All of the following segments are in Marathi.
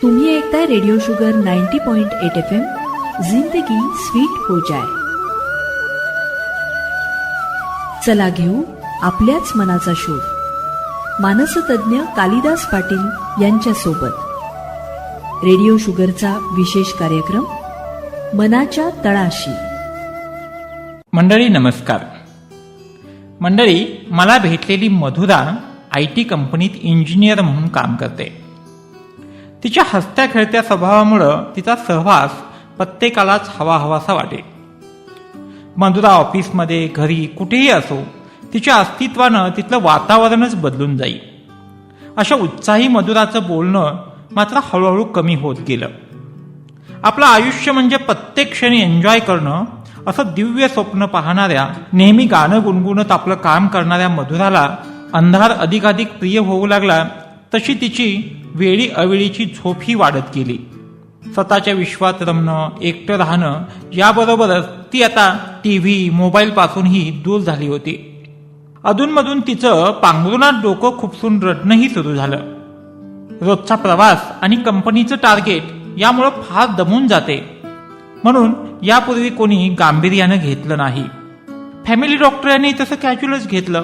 तुम्ही ऐकताय रेडिओ शुगर 90.8 FM, जिंदगी स्वीट हो जाए. चला घेऊ आपल्याच मनाचा शोध. मानसतज्ञ कालिदास पाटील यांच्या सोबत रेडिओ शुगरचा विशेष कार्यक्रम मनाच्या तळाशी. मंडळी नमस्कार. मंडळी, मला भेटलेली मधुरा IT कंपनीत इंजिनियर म्हणून काम करते. तिच्या हसत्या खेळत्या स्वभावामुळं तिचा सहवास प्रत्येकालाच हवाहवासा वाटे. मधुरा ऑफिसमध्ये, घरी, कुठेही असो, तिच्या अस्तित्वानं तिथलं वातावरणच बदलून जाईल. अशा उत्साही मधुराचं बोलणं मात्र हळूहळू कमी होत गेलं. आपलं आयुष्य म्हणजे प्रत्येक क्षणी एन्जॉय करणं असं दिव्य स्वप्न पाहणाऱ्या, नेहमी गाणं गुणगुणत आपलं काम करणाऱ्या मधुराला अंधार अधिकाधिक प्रिय होऊ लागला. तशी तिची वेळी अवेळीची झोपही वाढत गेली. स्वतःच्या विश्वात रमणं, एकटं राहणं याबरोबरच ती आता TV, मोबाईलपासूनही दूर झाली होती. अधूनमधून तिचं पांघरुणात डोकं खुपसून रडणंही सुरू झालं. रोजचा प्रवास आणि कंपनीचं टार्गेट यामुळं फार दमून जाते, म्हणून यापूर्वी कोणी गांभीर्यानं घेतलं नाही. फॅमिली डॉक्टरांनी तसं कॅज्युअलच घेतलं.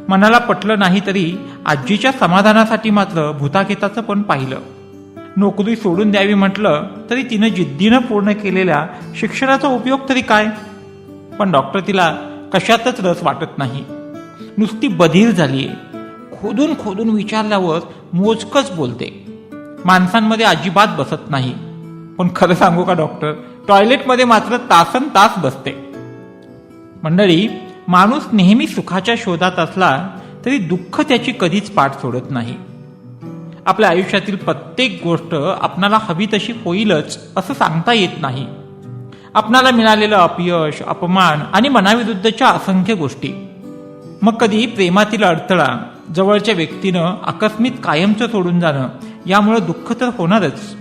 मनाला पटलं नाही तरी आजीच्या समाधानासाठी मात्र भूताकेताचं पण पाहिलं. नोकरी सोडून द्यावी म्हटलं तरी तिनं जिद्दीनं पूर्ण केलेल्या शिक्षणाचा उपयोग तरी काय. पण डॉक्टर तिला कशातच रस वाटत नाही. नुसती बधीर झालीये. खोदून खोदून विचारल्यावर मोजकच बोलते. माणसांमध्ये अजिबात बसत नाही. पण खरं सांगू का डॉक्टर, टॉयलेटमध्ये मात्र तासन तास बसते. मंडळी, माणूस नेहमी सुखाच्या शोधात असला तरी दुःख त्याची कधीच पाठ सोडत नाही. आपल्या आयुष्यातील प्रत्येक गोष्ट आपणाला हवी तशी होईलच असं सांगता येत नाही. आपणाला मिळालेलं अपयश, अपमान आणि मनाविरुद्धच्या असंख्य गोष्टी, मग कधी प्रेमातील अडथळा, जवळच्या व्यक्तीनं आकस्मित कायमचं सोडून जाणं, यामुळे दुःख तर होणारच.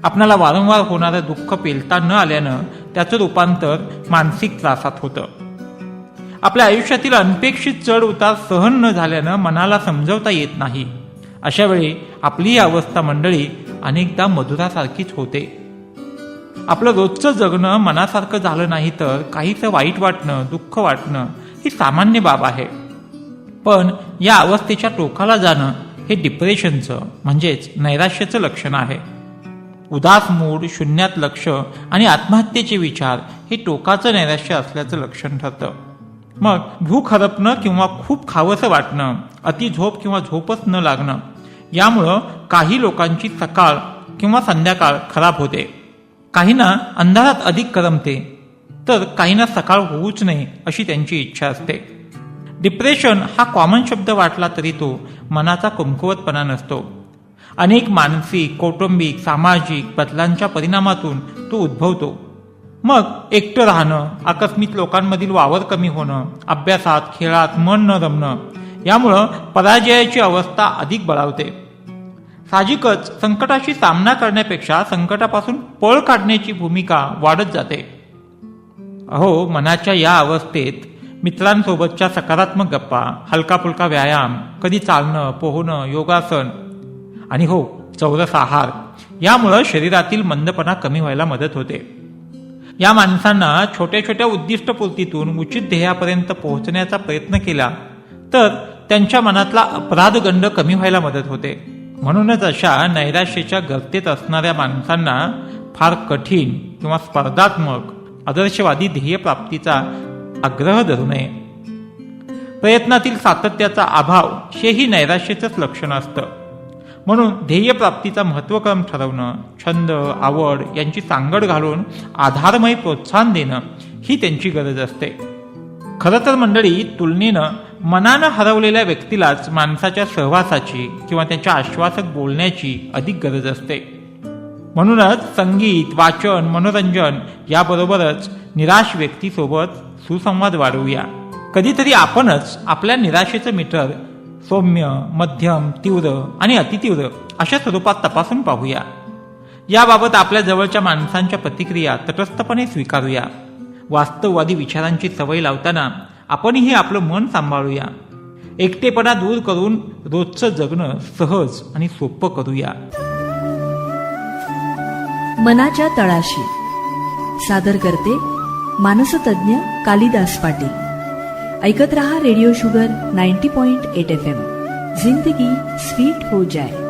आपणाला वारंवार होणारं दुःख पेलता न आल्यानं त्याचं रूपांतर मानसिक त्रासात होतं. आपल्या आयुष्यातील अनपेक्षित चढ उतार सहन न झाल्यानं मनाला समजवता येत नाही. अशा वेळी आपली ही अवस्था मंडळी अनेकदा मधुरासारखीच होते. आपलं रोजचं जगणं मनासारखं झालं नाही तर काहीसं वाईट वाटणं, दुःख वाटणं ही सामान्य बाब आहे. पण या अवस्थेच्या टोकाला जाणं हे डिप्रेशनचं म्हणजेच नैराश्याचं लक्षण आहे. उदास मूड, शून्यात लक्ष आणि आत्महत्येचे विचार हे टोकाचं नैराश्य असल्याचं लक्षण ठरतं. मग भूक हरपणं किंवा खूप खावंसं वाटणं, अति झोप किंवा झोपच न लागणं, यामुळं काही लोकांची सकाळ किंवा संध्याकाळ खराब होते. काहींना अंधारात अधिक करमते, तर काहींना सकाळ होऊच नये अशी त्यांची इच्छा असते. डिप्रेशन हा कॉमन शब्द वाटला तरी तो मनाचा कमकुवतपणा नसतो. अनेक मानसिक, कौटुंबिक, सामाजिक बदलांच्या परिणामातून तो उद्भवतो. मग एकटं राहणं, आकस्मिक लोकांमधील वावर कमी होणं, अभ्यासात, खेळात मन न रमणं, यामुळं पराजयाची अवस्था अधिक बळावते. साहजिकच संकटाशी सामना करण्यापेक्षा संकटापासून पळ काढण्याची भूमिका वाढत जाते. अहो, मनाच्या या अवस्थेत मित्रांसोबतच्या सकारात्मक गप्पा, हलका फुलका व्यायाम, कधी चालणं, पोहणं, योगासन आणि हो, चौरस आहार यामुळं शरीरातील मंदपणा कमी व्हायला मदत होते. या माणसांना छोट्या छोट्या उद्दिष्टपूर्तीतून उचित ध्येयापर्यंत पोहोचण्याचा प्रयत्न केला तर त्यांच्या मनातला अपराधगंड कमी व्हायला मदत होते. म्हणूनच अशा नैराश्याच्या गर्तेत असणाऱ्या माणसांना फार कठीण किंवा स्पर्धात्मक, आदर्शवादी ध्येयप्राप्तीचा आग्रह धरू नये. प्रयत्नातील सातत्याचा अभाव हेही नैराश्याचंच लक्षण असतं. म्हणून ध्येयप्राप्तीचा महत्त्वक्रम ठरवणं, छंद, आवड यांची सांगड घालून आधारमय प्रोत्साहन देणं ही त्यांची गरज असते. खरं तर मंडळी, तुलनेनं मनानं हरवलेल्या व्यक्तीलाच माणसाच्या सहवासाची किंवा त्याच्या आश्वासक बोलण्याची अधिक गरज असते. म्हणूनच संगीत, वाचन, मनोरंजन याबरोबरच निराश व्यक्तीसोबत सुसंवाद वाढवूया. कधीतरी आपणच आपल्या निराशेचं मीटर सौम्य, मध्यम, तीव्र आणि अतितीव्र अशा स्वरूपात तपासून पाहूया. याबाबत आपल्या जवळच्या माणसांच्या प्रतिक्रिया तटस्थपणे स्वीकारूया. वास्तववादी विचारांची सवय लावताना आपणही आपलं मन सांभाळूया. एकटेपणा दूर करून रोजचं जगणं सहज आणि सोपं करूया. मनाच्या तळाशी सादर करते मानसतज्ञ कालिदास पाटील. ऐकत रहा रेडिओ शुगर 90.8 FM. जिंदगी स्वीट हो जाए.